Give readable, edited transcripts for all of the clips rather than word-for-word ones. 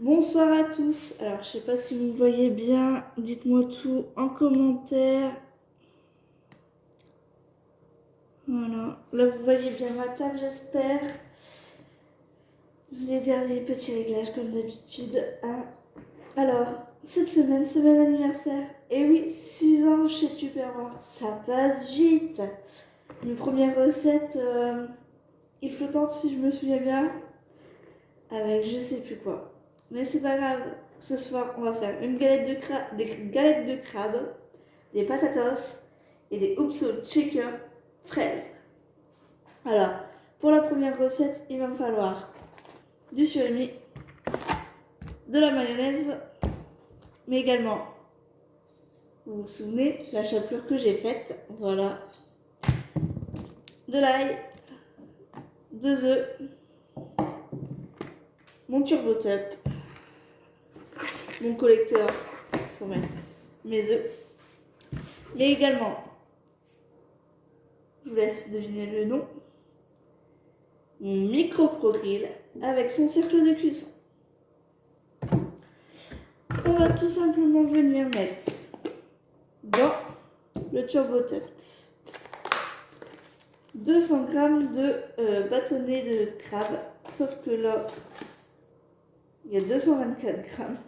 Bonsoir à tous. Alors, je sais pas si vous me voyez bien. Dites-moi tout en commentaire. Voilà. Là, vous voyez bien ma table, j'espère. Les derniers petits réglages, comme d'habitude. Hein. Alors, cette semaine anniversaire. Et oui, 6 ans chez Tupperware. Ça passe vite. Une première recette, île flottante, si je me souviens bien. Avec je sais plus quoi. Mais c'est pas grave. Ce soir, on va faire une galette de crabe, des galettes de crabe, des patatas et des upso shaker fraises. Alors, pour la première recette, il va me falloir du surimi, de la mayonnaise, mais également, vous vous souvenez, la chapelure que j'ai faite, voilà, de l'ail, 2 œufs, mon turbo top, mon collecteur pour mettre mes œufs, mais également, je vous laisse deviner le nom, mon micro pro grill avec son cercle de cuisson. On va tout simplement venir mettre dans le turbo top 200 g de bâtonnet de crabe, sauf que là il y a 224 grammes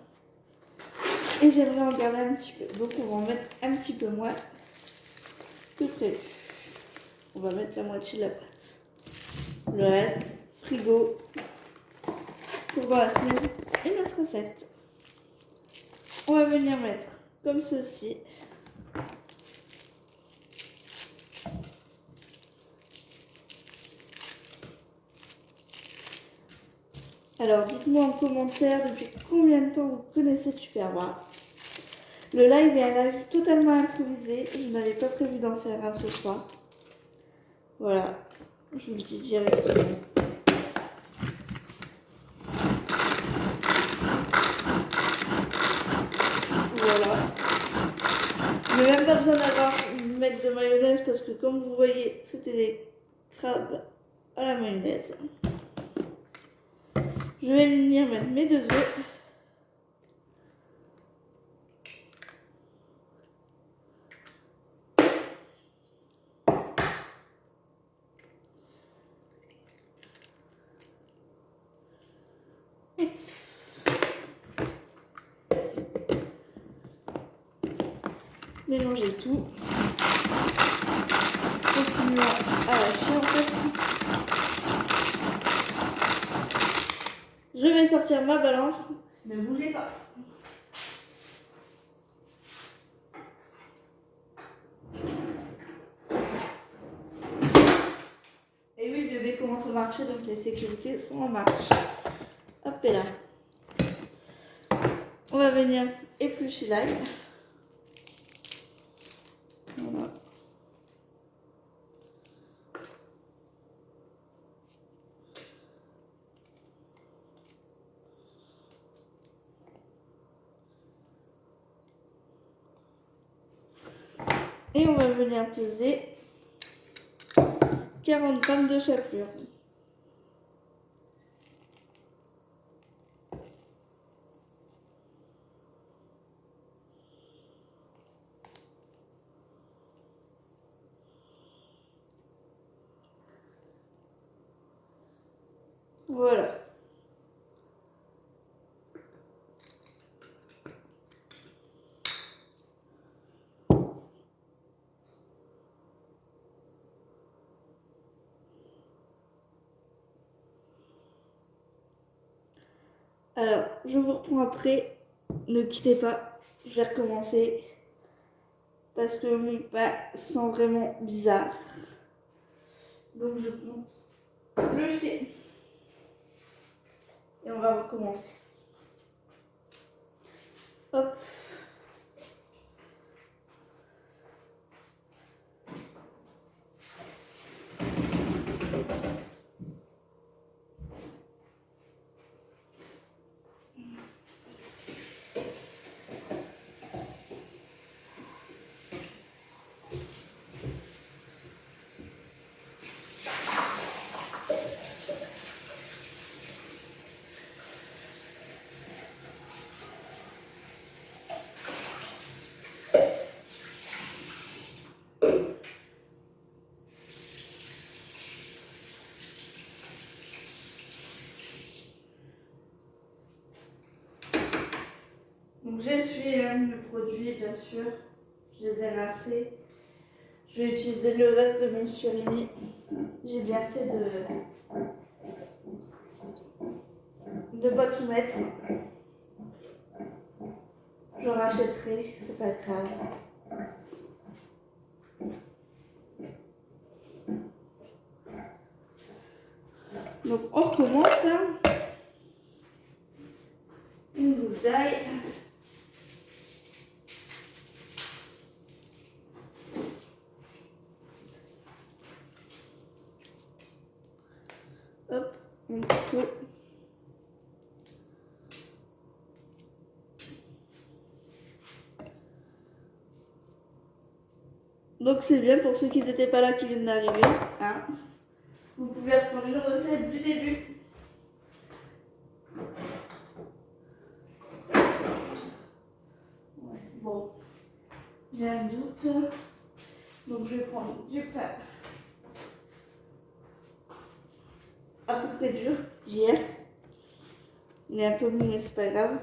et j'aimerais en garder un petit peu, donc on va en mettre un petit peu moins que prévu. On va mettre la moitié de la pâte, le reste frigo pour voir la semaine et notre recette. On va venir mettre comme ceci alors dites-moi en commentaire depuis combien de temps vous connaissez Tupperware. Le live est un live totalement improvisé, je n'avais pas prévu d'en faire un ce soir. Voilà, je vous le dis directement. Voilà. Je n'ai même pas besoin de mettre de mayonnaise parce que comme vous voyez, c'était des crabes à la mayonnaise. Je vais venir mettre mes 2 œufs. Mélanger tout. Continuons à lâcher en fait. Je vais sortir ma balance. Ne bougez pas. Et oui, le bébé commence à marcher, donc les sécurités sont en marche. Hop et là. On va venir éplucher l'ail. Voilà. Et on va venir peser 40 g de chapelure. Voilà. Alors, je vous reprends après. Ne quittez pas. Je vais recommencer. Parce que mon pain sent vraiment bizarre. Donc je compte le jeter. Et on va recommencer. Hop. produits, bien sûr. Je les ai rincés. Je vais utiliser le reste de mon surimi. J'ai bien fait de pas tout mettre. Je rachèterai, c'est pas grave. Donc on recommence. Une gousse d'ail. Hop, mon couteau. Donc c'est bien pour ceux qui n'étaient pas là qui viennent d'arriver. Hein. Vous pouvez reprendre une recette du début. Ouais, bon, j'ai un doute. Donc je vais prendre du pain à peu près dur d'hier. Il est un peu mou mais c'est pas grave.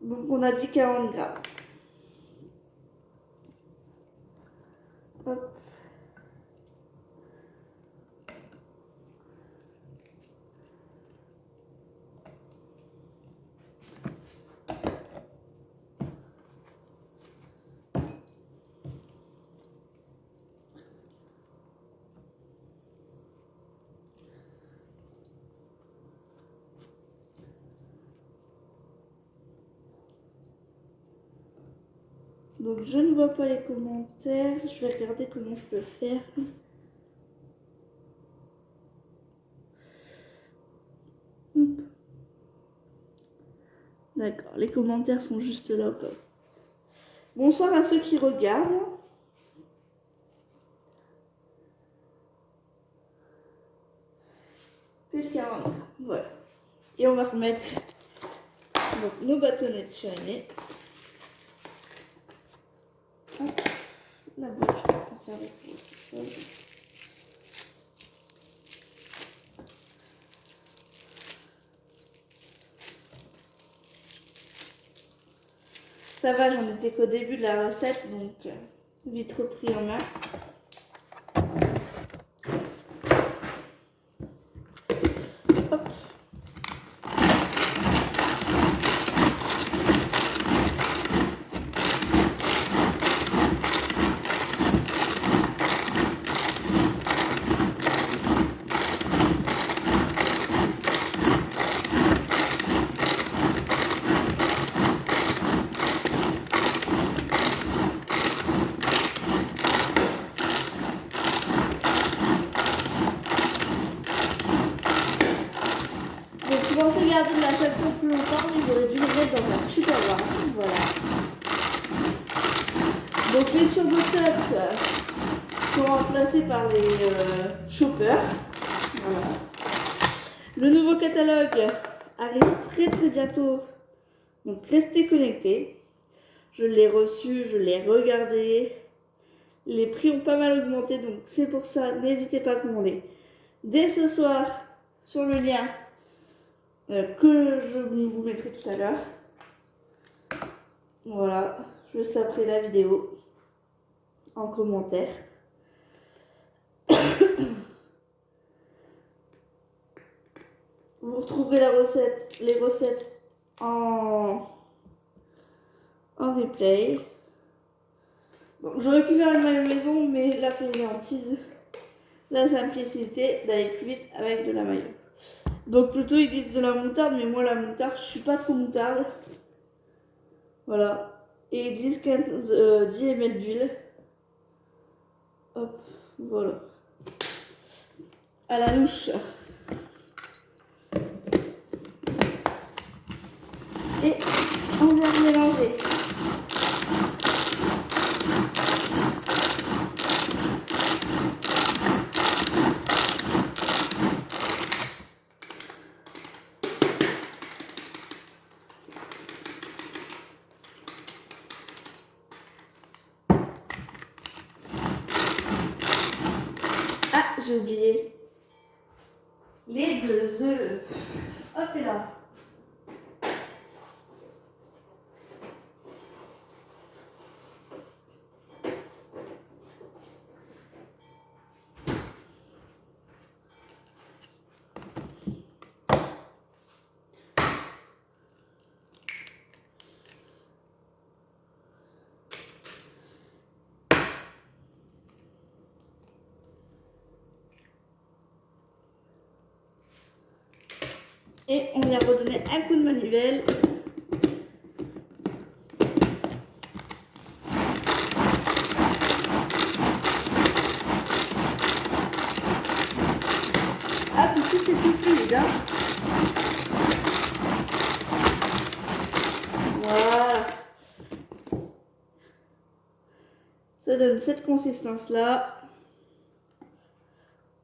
Donc on a dit 40 grammes. Hop. Donc je ne vois pas les commentaires. Je vais regarder comment je peux faire. D'accord, les commentaires sont juste là. Bonsoir à ceux qui regardent. Plus de 40 grammes, voilà. Et on va remettre donc, nos bâtonnets de surimi. La boîte, je vais conserver pour autre chose. Ça va, j'en étais qu'au début de la recette, donc vite repris en main. Hop. Je pensais garder de la chapelure plus longtemps, mais j'aurais dû le mettre dans un tupperware. Voilà. Donc les turbotop sont remplacés par les choppers. Voilà. Le nouveau catalogue arrive très très bientôt. Donc restez connectés. Je l'ai reçu, je l'ai regardé. Les prix ont pas mal augmenté, donc c'est pour ça, n'hésitez pas à commander. Dès ce soir, sur le lien que je vous mettrai tout à l'heure. Voilà, juste après la vidéo, en commentaire. Vous retrouverez les recettes en replay. Bon, j'aurais pu faire une maille maison, mais la fainéantise, la simplicité d'aller plus vite avec de la maillot. Donc plutôt ils disent de la moutarde, mais moi la moutarde, je suis pas trop moutarde. Voilà. Et ils disent 10 ml d'huile. Hop, voilà. À la louche. Et on vient mélanger. Ah, j'ai oublié. Les 2 œufs. Hop et là. Et on vient redonner un coup de manivelle. Ah, tout de suite, c'est tout fluide, hein. Voilà. Ça donne cette consistance-là.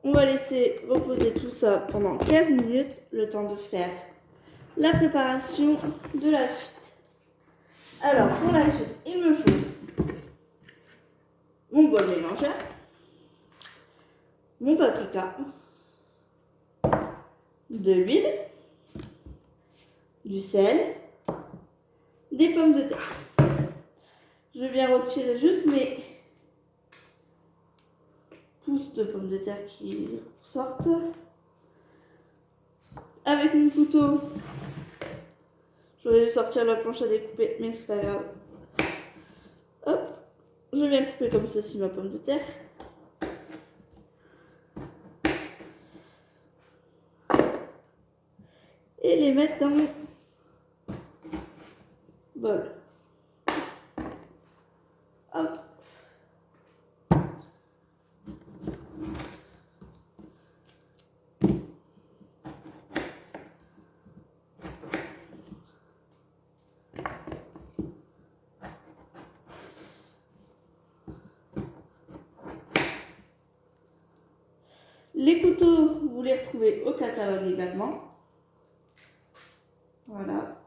On va laisser reposer tout ça pendant 15 minutes, le temps de faire la préparation de la suite. Alors, pour la suite, il me faut mon bol mélangeur, mon paprika, de l'huile, du sel, des pommes de terre. Je viens retirer juste mes pousses de pommes de terre qui sortent. Avec mon couteau, j'aurais dû sortir la planche à découper, mais c'est pas grave. Hop, je viens couper comme ceci ma pomme de terre. Et les mettre dans mon bol. Hop. Les couteaux, vous les retrouvez au catalogue également. Voilà.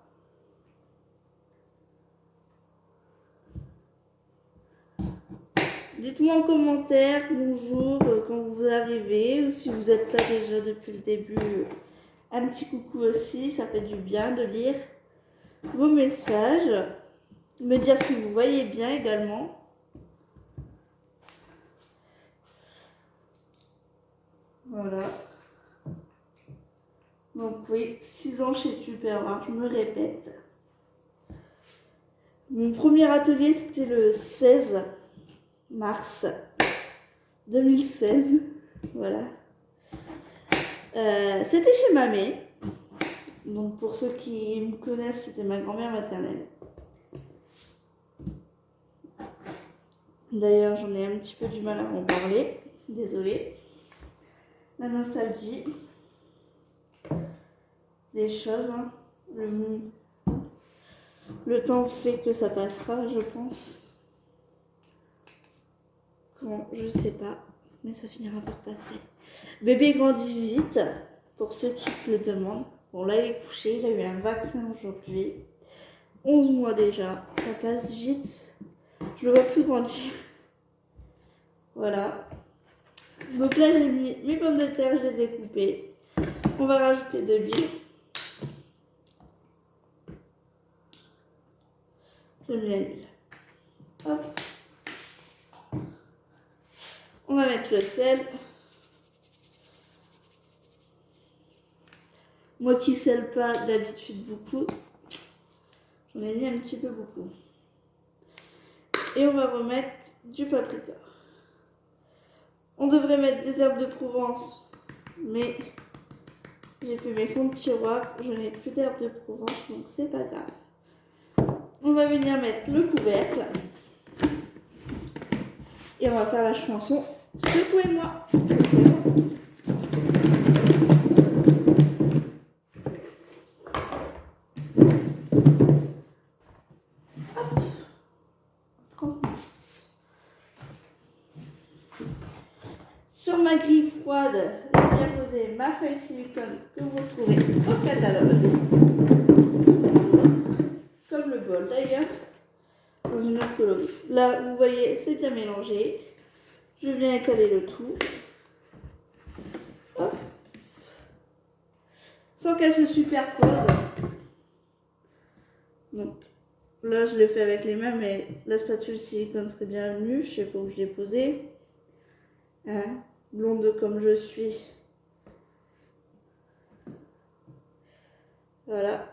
Dites-moi en commentaire, bonjour, quand vous arrivez, ou si vous êtes là déjà depuis le début, un petit coucou aussi, ça fait du bien de lire vos messages. Me dire si vous voyez bien également. Voilà. Donc oui, 6 ans chez Tupperware, je me répète. Mon premier atelier, c'était le 16 mars 2016. Voilà. C'était chez Mamé. Donc pour ceux qui me connaissent, c'était ma grand-mère maternelle. D'ailleurs, j'en ai un petit peu du mal à en parler. Désolée. La nostalgie. Des choses. Hein. Le temps fait que ça passera, je pense. Comment, je sais pas. Mais ça finira par passer. Bébé grandit vite. Pour ceux qui se le demandent. Bon, là, il est couché. Il a eu un vaccin aujourd'hui. 11 mois déjà. Ça passe vite. Je le vois plus grandir. Voilà. Donc là, j'ai mis mes pommes de terre. Je les ai coupées. On va rajouter de l'huile. J'aime bien l'huile. Hop. On va mettre le sel. Moi qui sèle pas d'habitude beaucoup, j'en ai mis un petit peu beaucoup. Et on va remettre du paprika. On devrait mettre des herbes de Provence, mais j'ai fait mes fonds de tiroir, je n'ai plus d'herbes de Provence, donc c'est pas grave. On va venir mettre le couvercle. Et on va faire la chanson Secouez-moi. Secouez-moi. Sur ma grille froide, je viens poser ma feuille silicone que vous retrouvez au catalogue. Comme le bol d'ailleurs, dans une autre colonie. Là, vous voyez, c'est bien mélangé. Je viens étaler le tout. Hop. Sans qu'elle se superpose. Donc, là, je l'ai fait avec les mains, mais la spatule silicone serait bienvenue. Je sais pas où je l'ai posée. Hein, blonde comme je suis. Voilà.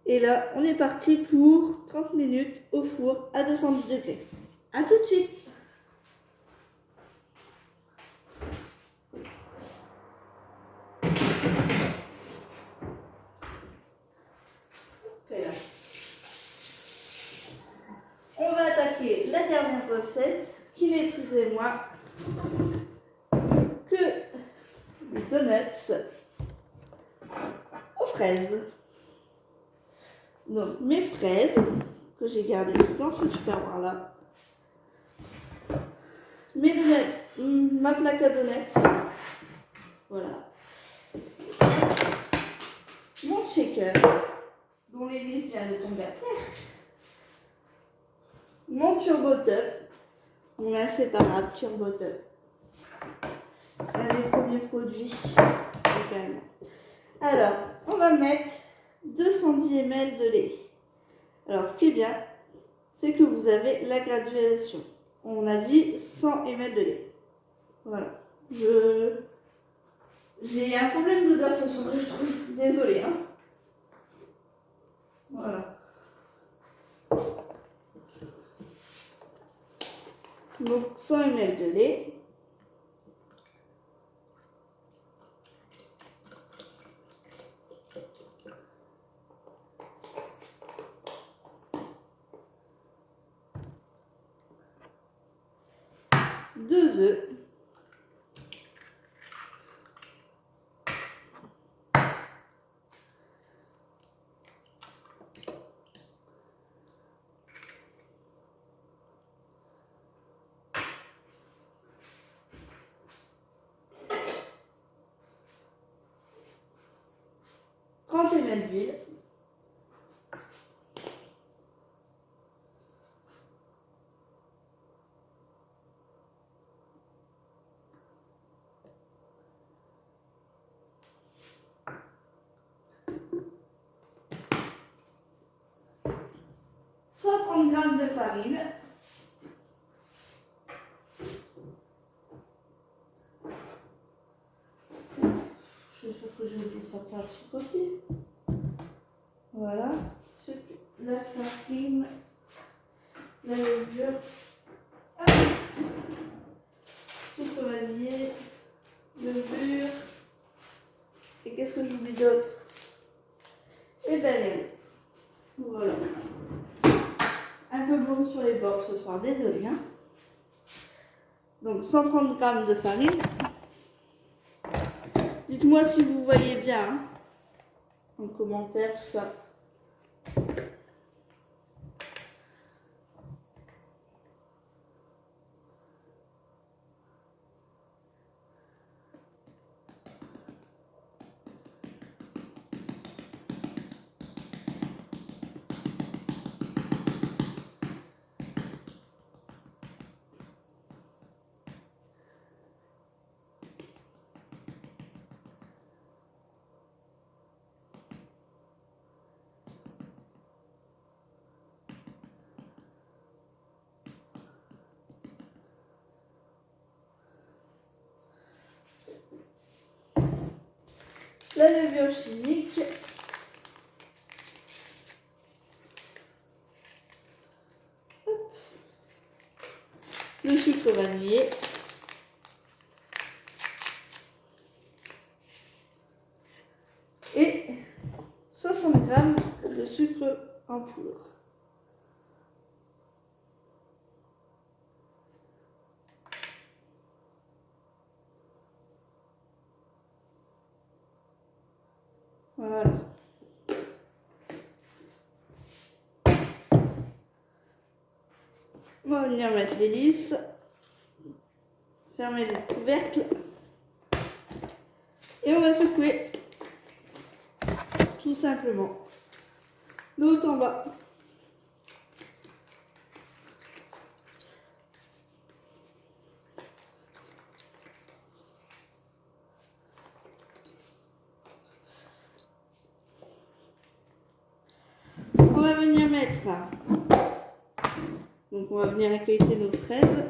Et là, on est parti pour 30 minutes au four à 210 degrés. A tout de suite. recette qui n'est plus et moins que des donuts aux fraises. Donc mes fraises que j'ai gardées dans ce tupperware là. Mes donuts, ma plaque à donuts. Voilà. Mon shaker dont l'hélice vient de tomber à terre. Mon turbo-top, mon inséparable turbo-top. Un des premiers produits également. Alors, on va mettre 210 ml de lait. Alors, ce qui est bien, c'est que vous avez la graduation. On a dit 100 ml de lait. Voilà. J'ai un problème d'odeur ce soir, je trouve. Désolée, hein. Voilà. Donc 100 ml de lait. Deux œufs. D'huile. « 130 g de farine. Je suis sûre que j'ai oublié de sortir le sucre aussi. Voilà, sucre, la farine, la levure, sucre vanillé, levure. Et qu'est-ce que j'oublie d'autre? Et ben rien d'autre. Voilà. Un peu blond sur les bords ce soir, désolé. Hein. Donc 130 g de farine. Dites-moi si vous voyez bien. Hein. En commentaire, tout ça. La levure chimique. Hop. Le sucre vanillé. Et 60 g de sucre en poudre. Voilà. On va venir mettre l'hélice, fermer le couvercle et on va secouer tout simplement de haut en bas. On va venir mettre, donc on va venir accueillir nos fraises.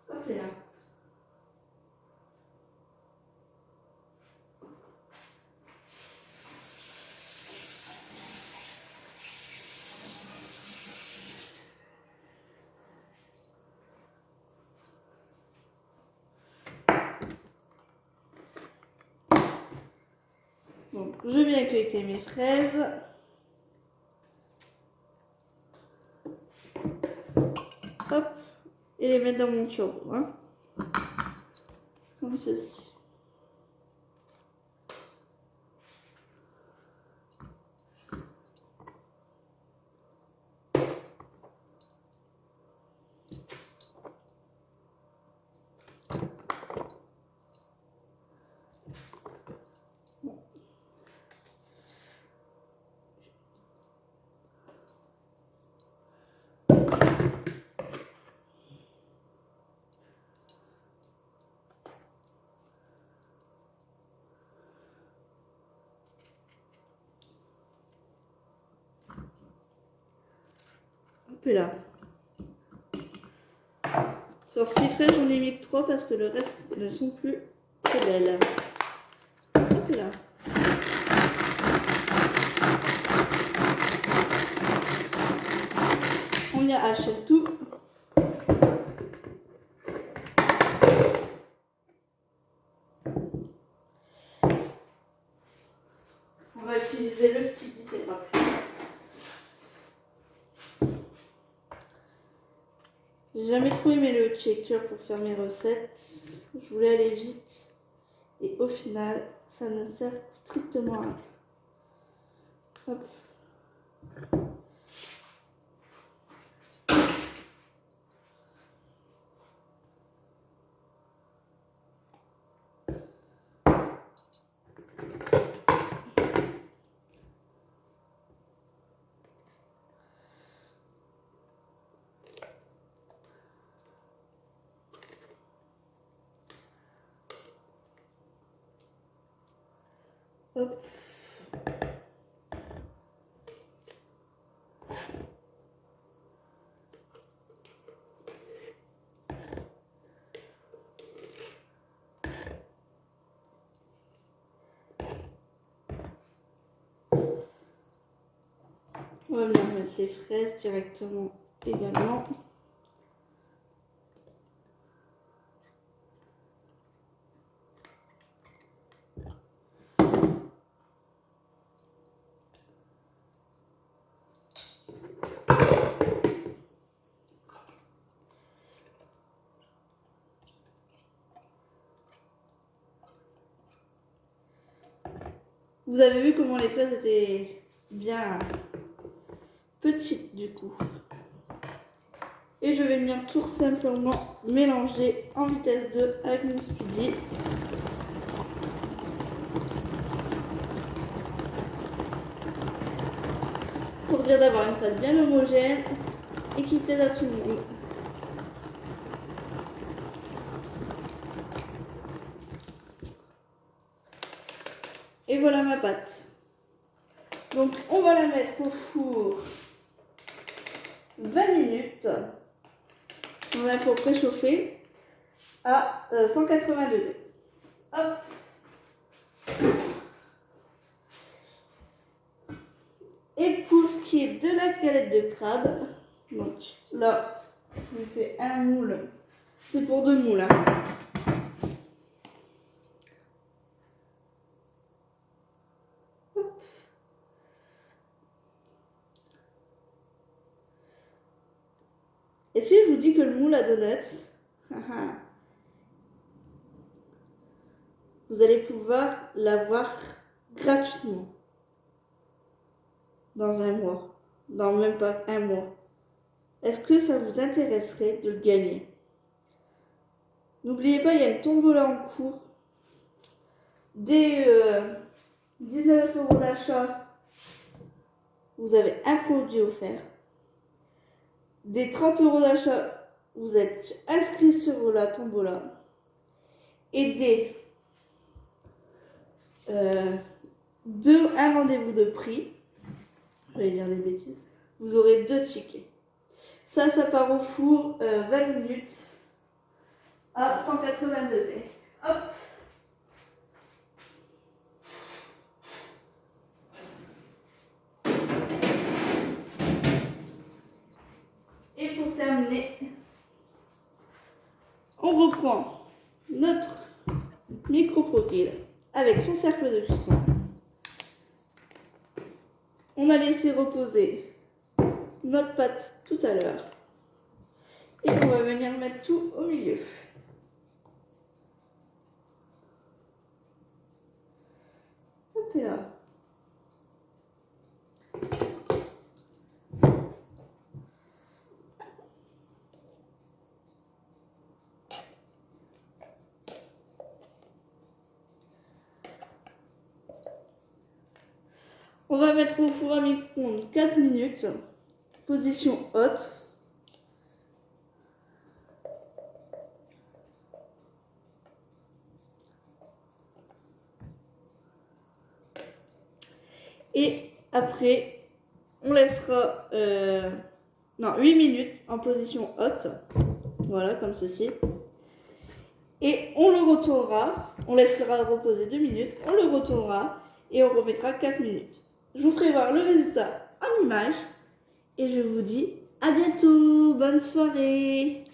Hop là. je viens cueilleter mes fraises. Hop, et les mettre dans mon turbo, hein. Comme ceci. Et là. Sur 6 fraises, j'en ai mis que 3 parce que le reste ne sont plus très belles. Hop là. On y achète tout. On va utiliser le Speedy, c'est pas plus. J'ai jamais trop aimé le checker pour faire mes recettes. Je voulais aller vite. Et au final, ça ne sert strictement à rien. Hop. Hop. On va venir mettre les fraises directement également. Vous avez vu comment les fraises étaient bien petites du coup. Et je vais venir tout simplement mélanger en vitesse 2 avec mon Speedy. Pour dire d'avoir une pâte bien homogène et qui plaise à tout le monde. Et voilà ma pâte. Donc on va la mettre au four 20 minutes. On va faut préchauffer à 180 degrés. Hop. Et pour ce qui est de la galette de crabe, donc là, je fais un moule. C'est pour 2 moules. Hein. Et si je vous dis que le moule à donuts, vous allez pouvoir l'avoir gratuitement dans un mois, dans même pas un mois. Est-ce que ça vous intéresserait de le gagner? N'oubliez pas, il y a une tombola en cours. Dès 19 € d'achat, vous avez un produit offert. Des 30 € d'achat, vous êtes inscrit sur la tombola. Et des un rendez-vous de prix, je vais dire des bêtises, vous aurez 2 tickets. Ça part au four 20 minutes à 180 degrés. Hop. Et pour terminer, on reprend notre micro-profil avec son cercle de cuisson. on a laissé reposer notre pâte tout à l'heure. Et on va venir mettre tout au milieu. Hop là. On va mettre au four à micro-ondes 4 minutes, position haute. Et après, on laissera 8 minutes en position haute. Voilà, comme ceci. Et on le retournera, on laissera reposer 2 minutes, on le retournera et on remettra 4 minutes. Je vous ferai voir le résultat en image et je vous dis à bientôt, bonne soirée.